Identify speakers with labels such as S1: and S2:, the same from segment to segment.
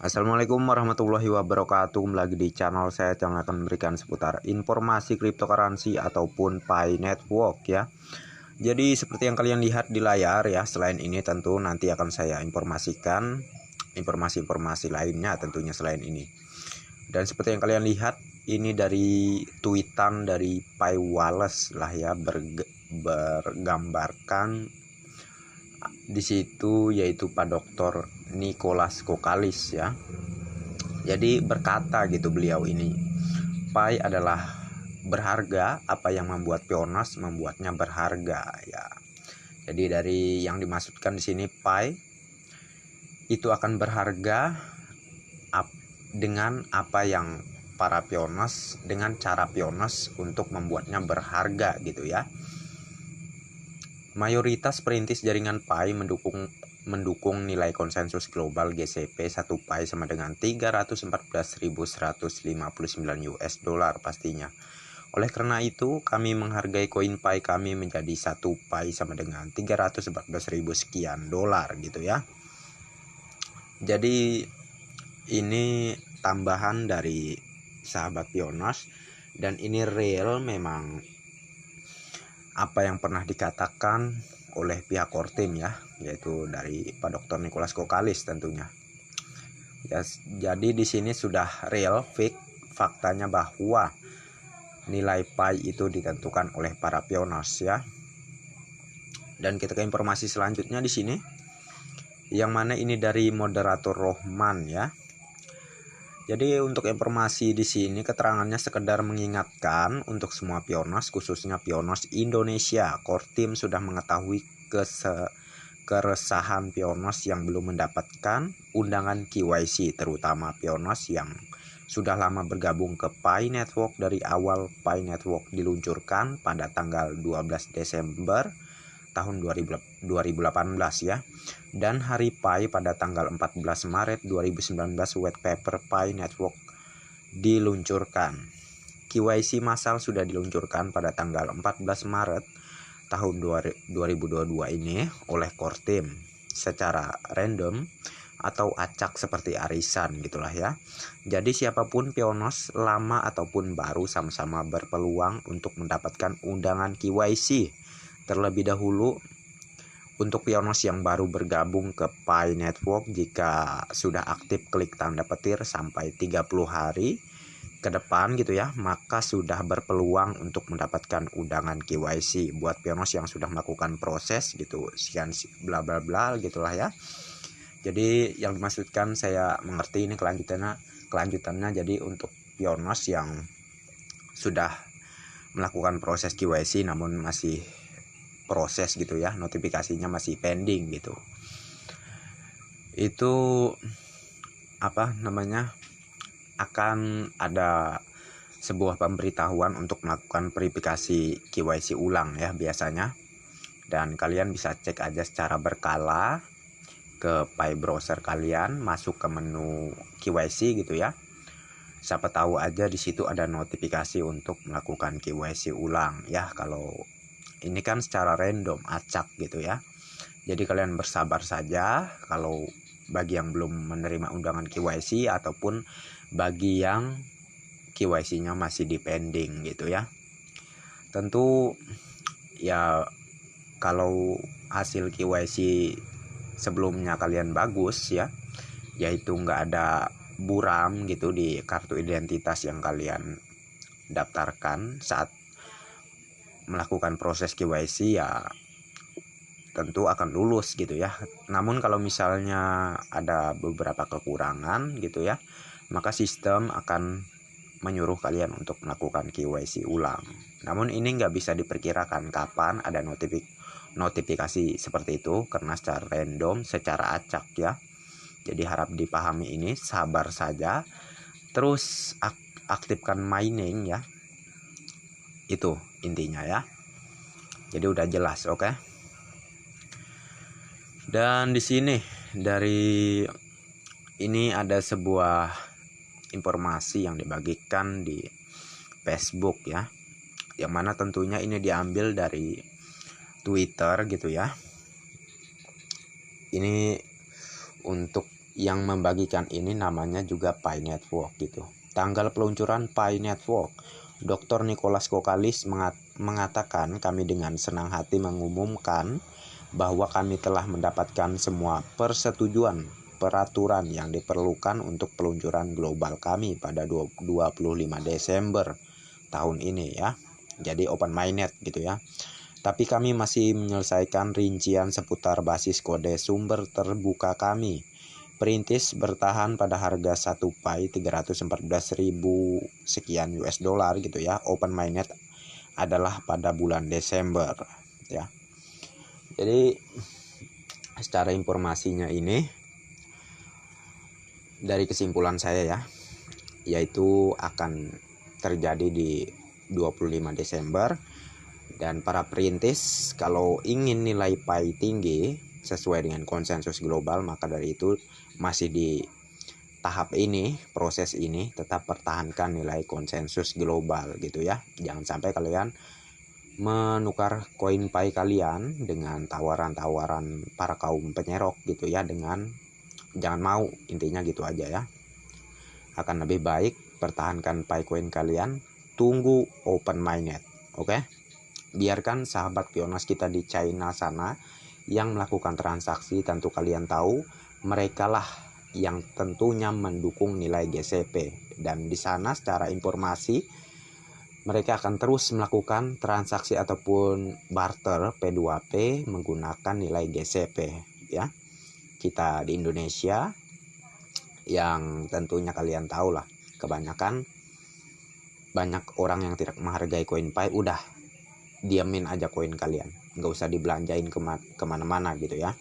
S1: Assalamualaikum warahmatullahi wabarakatuh. Kembali lagi di channel saya yang akan memberikan seputar informasi cryptocurrency ataupun Pi Network ya. Jadi seperti yang kalian lihat di layar ya, selain ini tentu nanti akan saya informasikan informasi-informasi lainnya tentunya selain ini. Dan seperti yang kalian lihat ini dari tweetan dari Pi Wallace lah ya, bergambarkan di situ yaitu Pak Dr. Nicholas Kokalis ya. Jadi berkata gitu beliau ini, Pi adalah berharga, apa yang membuat Pioneers membuatnya berharga ya. Jadi dari yang dimaksudkan di sini Pi itu akan berharga dengan apa yang para Pioneers, dengan cara Pioneers untuk membuatnya berharga gitu ya. Mayoritas perintis jaringan Pi mendukung nilai konsensus global GCP 1 Pi sama dengan 314.159 US dollar pastinya. Oleh karena itu, kami menghargai koin Pi kami menjadi 1 Pi sama dengan 314.000 sekian dolar gitu ya. Jadi ini tambahan dari sahabat Pioneers dan ini real memang apa yang pernah dikatakan oleh pihak core team ya, yaitu dari Pak Dr. Nicholas Kokalis tentunya. Ya, jadi di sini sudah real faktanya bahwa nilai Pi itu ditentukan oleh para Pioneers ya. Dan kita ke informasi selanjutnya di sini, yang mana ini dari moderator Rohman ya. Jadi untuk informasi di sini keterangannya sekedar mengingatkan untuk semua Pioneers, khususnya Pioneers Indonesia. Core team sudah mengetahui keresahan Pioneers yang belum mendapatkan undangan KYC, terutama Pioneers yang sudah lama bergabung ke Pi Network dari awal Pi Network diluncurkan pada tanggal 12 Desember tahun 2018 ya, dan hari Pi pada tanggal 14 Maret 2019 white paper Pi Network diluncurkan. KYC massal sudah diluncurkan pada tanggal 14 Maret tahun 2022 ini oleh core team secara random atau acak seperti arisan gitulah ya. Jadi siapapun Pioneers lama ataupun baru sama-sama berpeluang untuk mendapatkan undangan KYC. Terlebih dahulu untuk Pioneers yang baru bergabung ke Pi Network, jika sudah aktif klik tanda petir sampai 30 hari ke depan gitu ya, maka sudah berpeluang untuk mendapatkan undangan KYC. Buat Pioneers yang sudah melakukan proses gitu, sekian bla bla bla gitulah ya. Jadi yang dimaksudkan saya mengerti ini kelanjutannya. Jadi untuk Pioneers yang sudah melakukan proses KYC namun masih proses gitu ya, notifikasinya masih pending gitu, itu apa namanya, akan ada sebuah pemberitahuan untuk melakukan verifikasi KYC ulang ya biasanya. Dan kalian bisa cek aja secara berkala ke Pi browser kalian, masuk ke menu KYC gitu ya. Siapa tahu aja di situ ada notifikasi untuk melakukan KYC ulang ya. Kalau ini kan secara random, acak gitu ya. Jadi kalian bersabar saja kalau bagi yang belum menerima undangan KYC ataupun bagi yang KYC-nya masih di pending gitu ya. Tentu ya kalau hasil KYC sebelumnya kalian bagus ya, yaitu nggak ada buram gitu di kartu identitas yang kalian daftarkan saat melakukan proses KYC, ya tentu akan lulus gitu ya. Namun kalau misalnya ada beberapa kekurangan gitu ya, maka sistem akan menyuruh kalian untuk melakukan KYC ulang. Namun ini nggak bisa diperkirakan kapan ada notifikasi seperti itu karena secara random, secara acak ya. Jadi harap dipahami ini, sabar saja. Terus aktifkan mining ya. Itu intinya ya. Jadi udah jelas, oke? Dan di sini dari ini ada sebuah informasi yang dibagikan di Facebook ya, yang mana tentunya ini diambil dari Twitter gitu ya. Ini untuk Yang membagikan ini namanya juga Pi Network gitu. Tanggal peluncuran Pi Network, Dr. Nicholas Kokalis mengatakan, kami dengan senang hati mengumumkan bahwa kami telah mendapatkan semua persetujuan peraturan yang diperlukan untuk peluncuran global kami pada 25 Desember tahun ini ya. Jadi open mainnet gitu ya. Tapi kami masih menyelesaikan rincian seputar basis kode sumber terbuka kami. Perintis bertahan pada harga 1 Pi 314.000 sekian US dollar gitu ya. Open mainnet adalah pada bulan Desember ya. Jadi secara informasinya ini dari kesimpulan saya ya, yaitu akan terjadi di 25 Desember. Dan para perintis kalau ingin nilai Pi tinggi sesuai dengan konsensus global, maka dari itu masih di tahap ini, proses ini tetap pertahankan nilai konsensus global gitu ya. Jangan sampai kalian menukar koin Pi kalian dengan tawaran-tawaran para kaum penyerok gitu ya, dengan jangan mau, intinya gitu aja ya. Akan lebih baik pertahankan Pi coin kalian, tunggu open mainnet, oke? Biarkan sahabat Pionas kita di China sana yang melakukan transaksi, tentu kalian tahu mereka lah yang tentunya mendukung nilai GCP, dan di sana secara informasi mereka akan terus melakukan transaksi ataupun barter P2P menggunakan nilai GCP ya. Kita di Indonesia yang tentunya kalian tahu lah, kebanyakan banyak orang yang tidak menghargai koin Pi, udah diamin aja koin kalian, nggak usah dibelanjain kemana-mana gitu ya.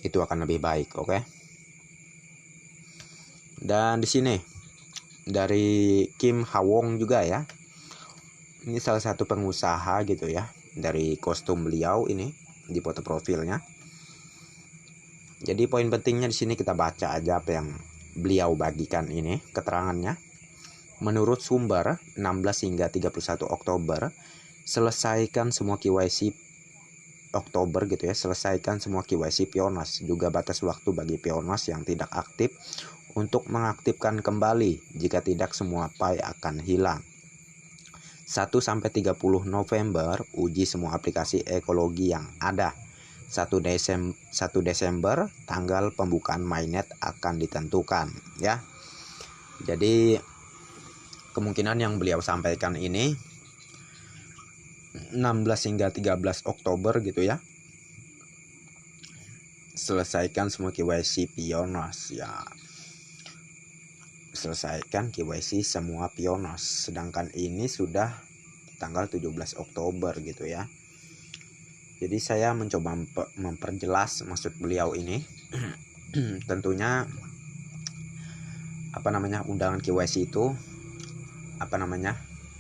S1: Itu akan lebih baik, oke? Dan di sini dari Kim Hawong juga ya, ini salah satu pengusaha gitu ya, dari kostum beliau ini di foto profilnya. Jadi poin pentingnya di sini kita baca aja apa yang beliau bagikan ini keterangannya. Menurut sumber 16 hingga 31 Oktober selesaikan semua KYC Oktober gitu ya, selesaikan semua KYC Pionas, juga batas waktu bagi Pionas yang tidak aktif untuk mengaktifkan kembali, jika tidak semua Pi akan hilang. 1 sampai 30 November uji semua aplikasi ekologi yang ada. 1 Desember tanggal pembukaan mainnet akan ditentukan ya. Jadi kemungkinan yang beliau sampaikan ini 16 hingga 13 Oktober gitu ya, selesaikan semua KYC Pionas ya, selesaikan KYC semua Pionas. Sedangkan ini sudah tanggal 17 Oktober gitu ya. Jadi saya mencoba memperjelas maksud beliau ini. Tentunya undangan KYC itu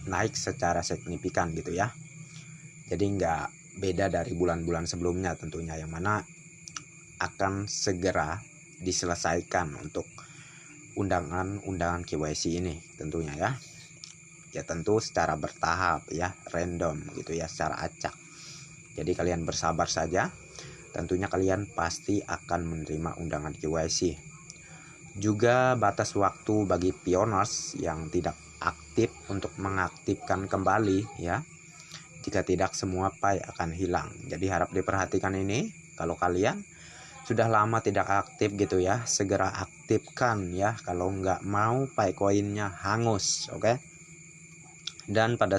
S1: naik secara signifikan gitu ya. Jadi nggak beda dari bulan-bulan sebelumnya tentunya, yang mana akan segera diselesaikan untuk undangan KYC ini tentunya ya. Ya tentu secara bertahap ya, random gitu ya, secara acak. Jadi kalian bersabar saja, tentunya kalian pasti akan menerima undangan KYC. Juga batas waktu bagi Pionas yang tidak aktif untuk mengaktifkan kembali ya. Jika tidak semua Pi akan hilang. Jadi harap diperhatikan ini. Kalau kalian sudah lama tidak aktif gitu ya, segera aktifkan ya. Kalau nggak mau Pi koinnya hangus, oke? Dan pada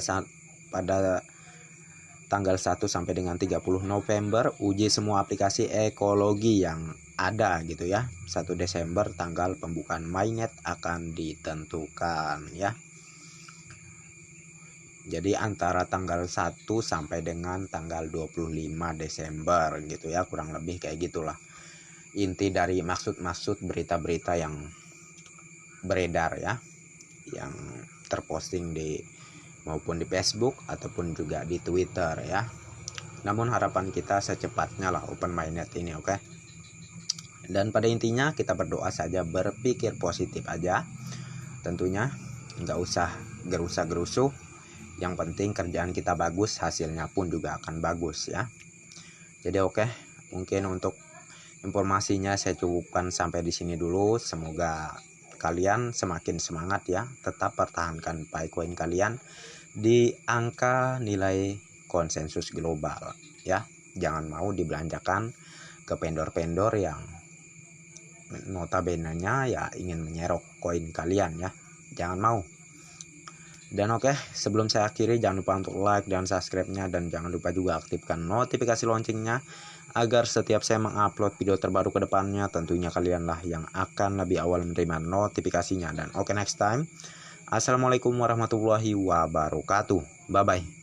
S1: tanggal 1 sampai dengan 30 November uji semua aplikasi ekologi yang ada gitu ya. 1 Desember tanggal pembukaan mainnet akan ditentukan ya. Jadi antara tanggal 1 sampai dengan tanggal 25 Desember gitu ya, kurang lebih kayak gitulah inti dari maksud berita-berita yang beredar ya, yang terposting maupun di Facebook ataupun juga di Twitter ya. Namun harapan kita secepatnya lah open mainnet ini, oke? Dan pada intinya kita berdoa saja, berpikir positif aja. Tentunya nggak usah gerusa-gerusuh. Yang penting kerjaan kita bagus, hasilnya pun juga akan bagus ya. Jadi oke, mungkin untuk informasinya saya cukupkan sampai di sini dulu. Semoga kalian semakin semangat ya, tetap pertahankan Bitcoin kalian di angka nilai konsensus global ya. Jangan mau dibelanjakan ke vendor-vendor yang notabene-nya ya ingin menyerok koin kalian ya. Jangan mau. Dan oke, sebelum saya akhiri jangan lupa untuk like dan subscribe-nya, dan jangan lupa juga aktifkan notifikasi loncengnya agar setiap saya mengupload video terbaru ke depannya tentunya kalianlah yang akan lebih awal menerima notifikasinya. Dan oke, next time. Assalamualaikum warahmatullahi wabarakatuh. Bye bye.